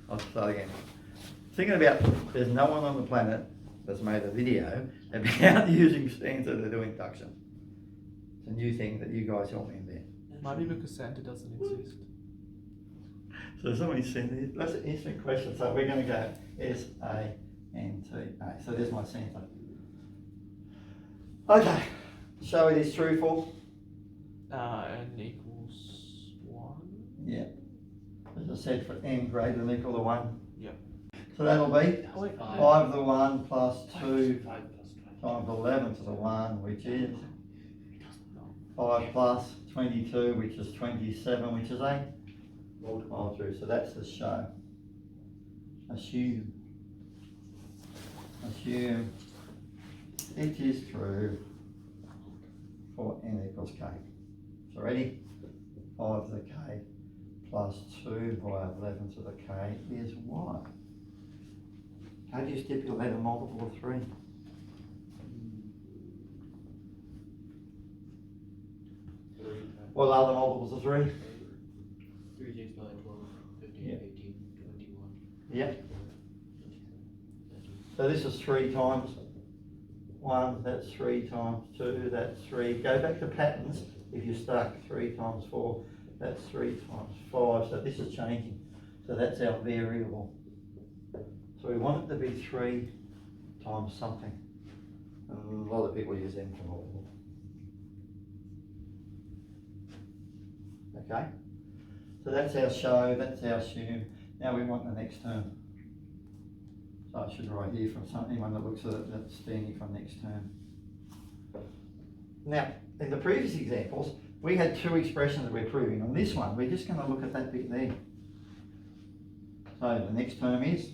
I'll start again. Thinking about, there's no one on the planet that's made a video about using Santa to do induction. It's a new thing that you guys help me invent. Maybe because Santa doesn't exist. So somebody sent it. That's an instant question. So we're going to go S-A-N-T-A. So there's my Santa. Okay. So it is truthful. N equals 1. Yeah. As I said, for n greater than or equal to 1. Yeah. So that'll be 5 to the 1 plus 2 5 plus 5. times 11 to the 1, which is 5 plus 22, which is 27, which is 8. Multiply through. So that's the show. Assume it is true for n equals k. So ready? 5 to the k plus 2 by 11 to the k is what? How do you stipulate a multiple of 3? What are the multiples of 3? 3 6 9 12 15 Yeah. 18 21. Yep. So this is 3 times 1, that's 3 times 2, that's 3. Go back to patterns. If you stuck 3 times 4, that's 3 times 5. So this is changing. So that's our variable. So we want it to be 3 times something. And a lot of people use them for multiple. Okay? So that's our show, that's our assume. Now we want the next term. So I should write here from anyone that looks at it that's standing from next term. Now, in the previous examples, we had 2 expressions that we're proving. On this one, we're just going to look at that bit there. So the next term is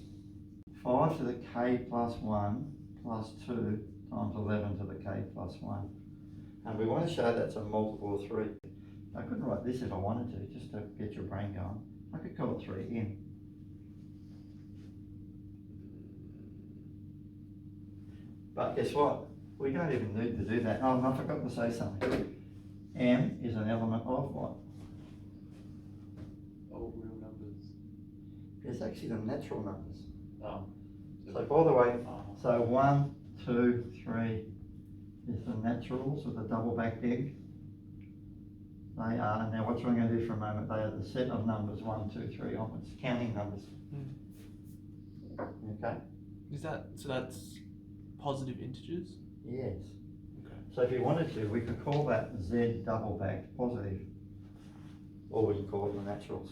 5 to the k plus 1 plus 2 times 11 to the k plus 1. And we want to show that's a multiple of 3. I could write this if I wanted to, just to get your brain going. I could call it 3n. But guess what? We don't even need to do that. Oh, I forgot to say something. M is an element of what? All real numbers. It's actually the natural numbers. Oh. So by the way, so 1, 2, 3 is the naturals with a double backed egg. They are, now what we're going to do for a moment, they are the set of numbers 1, 2, 3 onwards, counting numbers. Okay? Is that, so that's positive integers? Yes. Okay. So if you wanted to, we could call that Z double backed positive. Or we can call it the naturals.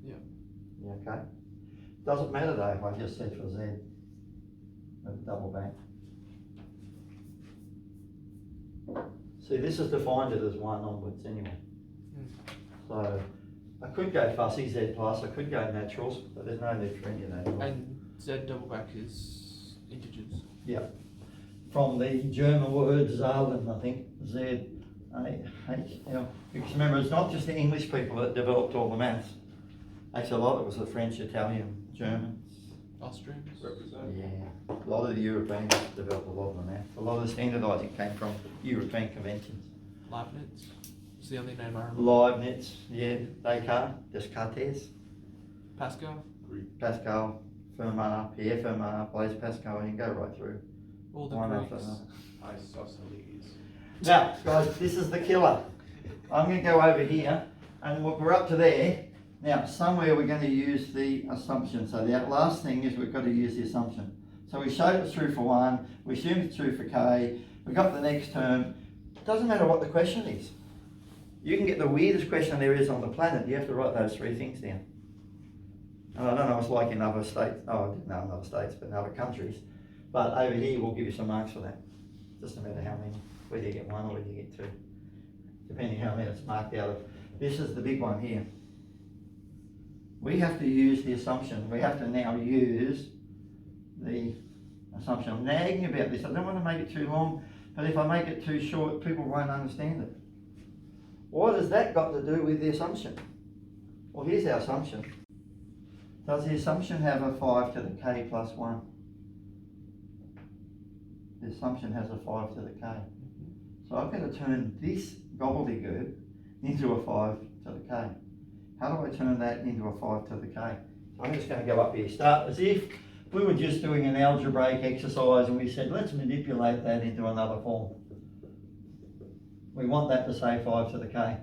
Yeah. Yeah, okay? Doesn't matter though if I just said for Z, with double back. See, this is defined it as 1 onwards anyway. So I could go fussy Z plus, I could go naturals, but there's no need for any of that. And Z double back is integers? Yeah. From the German word Zahlen, I think, Z-A-H-L. Because remember, it's not just the English people that developed all the maths. Actually, a lot of it was the French, Italian, German. Austrians? Yeah. A lot of the Europeans developed a lot of the maths. A lot of the standardising came from European conventions. Leibniz? It's the only name I remember. Leibniz, yeah, Descartes, Pascal? Pascal, Fermat, Pierre Fermat, Blaise Pascal, and you can go right through. All the One after Greeks? another. Isosceles. Now, guys, this is the killer. I'm going to go over here, and we're up to there. Now, somewhere we're going to use the assumption. So the last thing is we've got to use the assumption. So we showed it's true for 1, we assumed it's true for k, we got the next term. It doesn't matter what the question is. You can get the weirdest question there is on the planet, you have to write those 3 things down. And I don't know what it's like in other states, no, not other states, but in other countries. But over here, we'll give you some marks for that. Doesn't matter how many, whether you get 1 or whether you get 2, depending how many it's marked out of. This is the big one here. We have to use the assumption. We have to now use the assumption. I'm nagging about this. I don't want to make it too long, but if I make it too short, people won't understand it. What has that got to do with the assumption? Well, here's our assumption. Does the assumption have a 5 to the k plus 1? The assumption has a 5 to the k. So I've got to turn this gobbledygook into a 5 to the k. How do I turn that into a 5 to the k? So I'm just going to go up here. Start as if we were just doing an algebraic exercise and we said, let's manipulate that into another form. We want that to say 5 to the k.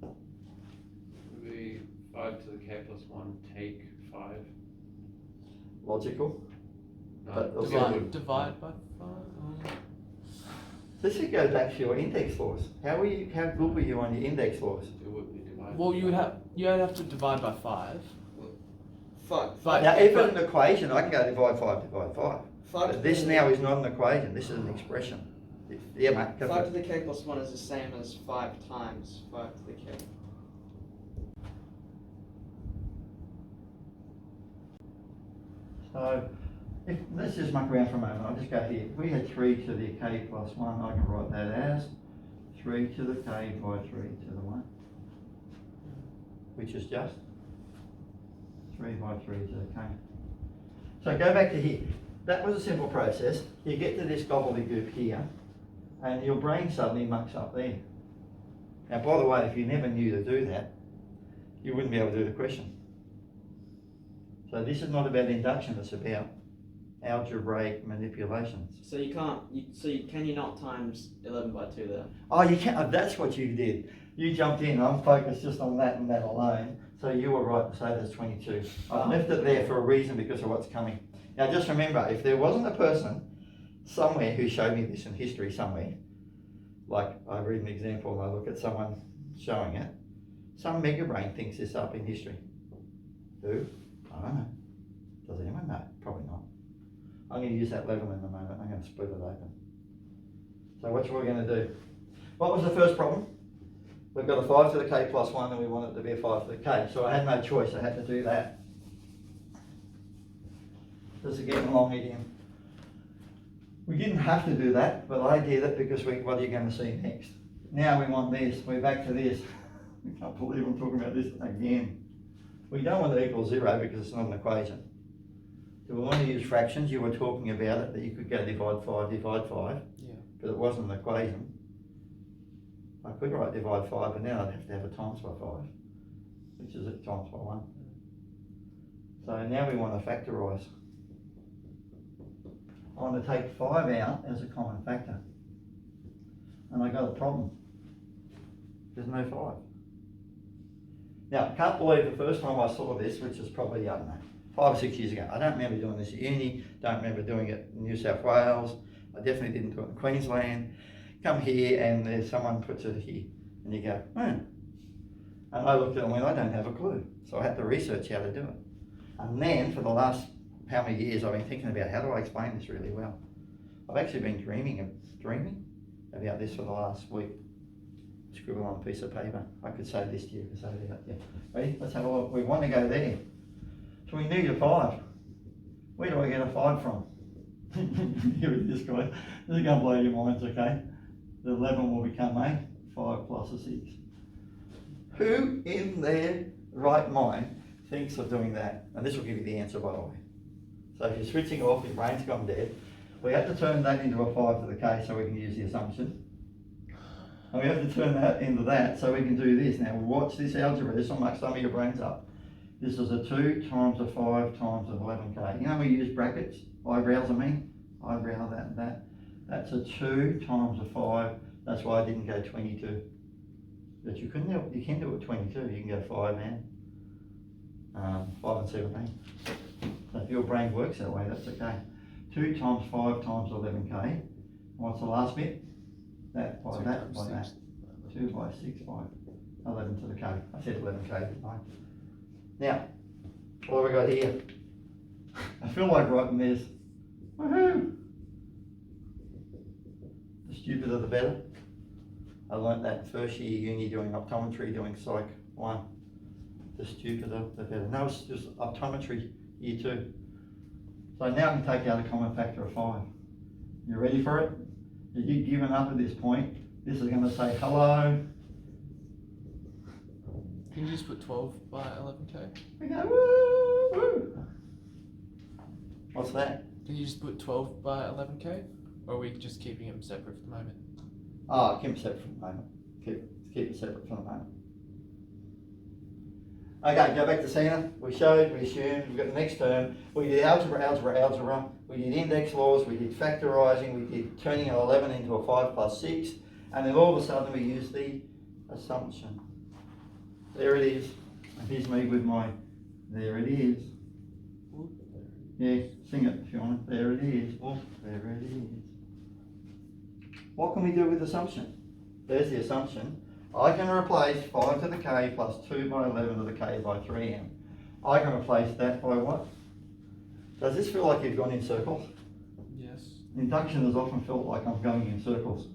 Would be 5 to the k plus 1 take 5. Logical. No, But also- Divide by 5. This should go back to your index laws. How good were you on your index laws? it would be divided. Well, you'd have to divide by 5. But Now, if it's an equation, I can go divide 5, divide 5. Five to But this the- now is not an equation, this is an expression. Yeah, mate. go for 5 it. to the k plus 1 is the same as 5 times 5 to the k. So, let's just muck around for a moment. I'll just go here. If we had 3 to the k plus 1, I can write that as 3 to the k by 3 to the 1. Which is just 3 by 3 to the k. So go back to here. That was a simple process. You get to this gobbledygook here, and your brain suddenly mucks up there. Now, by the way, if you never knew to do that, you wouldn't be able to do the question. So this is not about induction, it's about algebraic manipulations. So you can't, can you not times 11 by 2 there? Oh, you can't, that's what you did. You jumped in, I'm focused just on that and that alone, so you were right to say there's 22. I've left it there for a reason because of what's coming. Now just remember, if there wasn't a person somewhere who showed me this in history somewhere, like I read an example and I look at someone showing it, some mega brain thinks this up in history. Who? I don't know. Does anyone know? Probably not. I'm going to use that level in a moment. I'm going to split it open. So what we're going to do? What was the first problem? We've got a 5 to the k plus 1 and we want it to be a 5 to the k. So I had no choice. I had to do that. This is getting long again. We didn't have to do that, but I did it because what are you going to see next? Now we want this. We're back to this. I can't believe I'm talking about this again. We don't want to equal 0 because it's not an equation. Do we want to use fractions? You were talking about it, that you could go divide 5, Yeah. but it wasn't an equation. I could write divide 5, but now I'd have to have a times by 5, which is it times by 1. So now we want to factorise. I want to take 5 out as a common factor. And I got a problem. There's no 5. Now, I can't believe the first time I saw this, which was probably, I don't know, 5 or 6 years ago. I don't remember doing this at uni, don't remember doing it in New South Wales. I definitely didn't do it in Queensland. Come here and there's someone puts it here and you go, And I looked at it and went, I don't have a clue. So I had to research how to do it. And then for the last how many years I've been thinking about how do I explain this really well. I've actually been dreaming about this for the last week. Scribble on a piece of paper. I could say this to you, I could say that. Yeah. Ready? Let's have a look. We want to go there. So we need a 5. Where do I get a 5 from? Here with this guy. This is going to blow your minds, okay? The 11 will become a 5 plus a 6. Who in their right mind thinks of doing that? And this will give you the answer, by the way. So if you're switching off, your brain's gone dead. We have to turn that into a 5 to the k so we can use the assumption. And we have to turn that into that so we can do this. Now watch this algebra. This will muck some of your brains up. This is a 2 times a 5 times a 11k. You know we use brackets? Eyebrows I mean? Eyebrow that and that. That's a 2 times a 5. That's why I didn't go 22. But you can do it 22. You can go 5 and 5 and 17. So if your brain works that way, that's okay. 2 times 5 times 11k. What's the last bit? That by 2 that times by that. 6. 2 by 6 by 11 to the k. I said 11k, didn't I? Now, what have we got here? I feel like writing this. Woohoo! The stupider the better. I learnt that first year uni doing optometry, doing Psych 1. The stupider the better. No, it's just optometry year 2. So now I can take out a common factor of 5. You ready for it? If you've given up at this point, this is going to say hello. Can you just put 12 by 11k? We go woo woo. What's that? Can you just put 12 by 11k? Or are we just keeping them separate for the moment? Oh, keep it separate for the moment. Keep it separate for the moment. Okay, go back to center. We showed, we assumed, we've got the next term. We did algebra. We did index laws, we did factorising, we did turning an 11 into a 5 plus 6. And then all of a sudden we used the assumption. There it is. And here's me with my, there it is. Yeah, sing it if you want it. There it is. Oh, there it is. What can we do with assumption? There's the assumption. I can replace 5 to the k plus 2 by 11 to the k by 3m. I can replace that by what? Does this feel like you've gone in circles? Yes. Induction has often felt like I'm going in circles.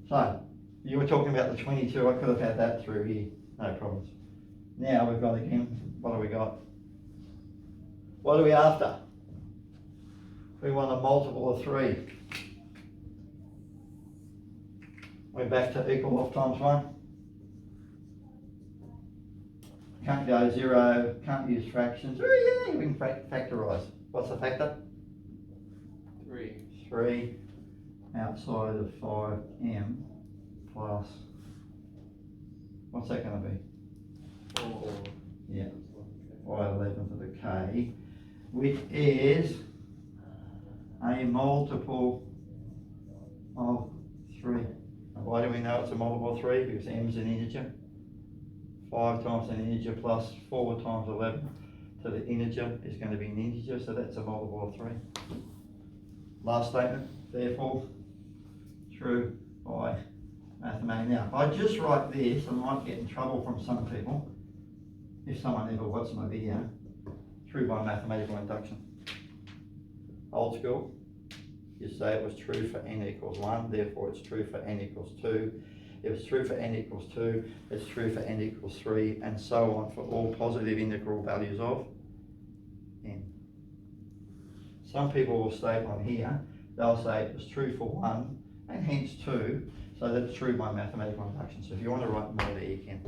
So, you were talking about the 22, I could have had that through here, no problems. Now we've got again, what do we got? What are we after? We want a multiple of 3. We're back to equal off times 1. Can't go 0, can't use fractions. Oh yeah, we can factorise. What's the factor? 3. 3 outside of 5m plus, what's that going to be? 4. Yeah, by 11 to the k, which is a multiple of 3. And why do we know it's a multiple of 3? Because m is an integer. 5 times an integer plus 4 times 11 to the integer is going to be an integer, so that's a multiple of 3. Last statement, therefore, true by mathematics. Now, if I just write this, I might get in trouble from some people, if someone ever watched my video, true by mathematical induction. Old school, you say it was true for n equals 1, therefore it's true for n equals 2. If it's true for n equals 2, it's true for n equals 3, and so on for all positive integral values of n. Some people will state on here, they'll say it was true for 1, and hence 2, so that it's true by mathematical induction. So if you want to write more there, you can.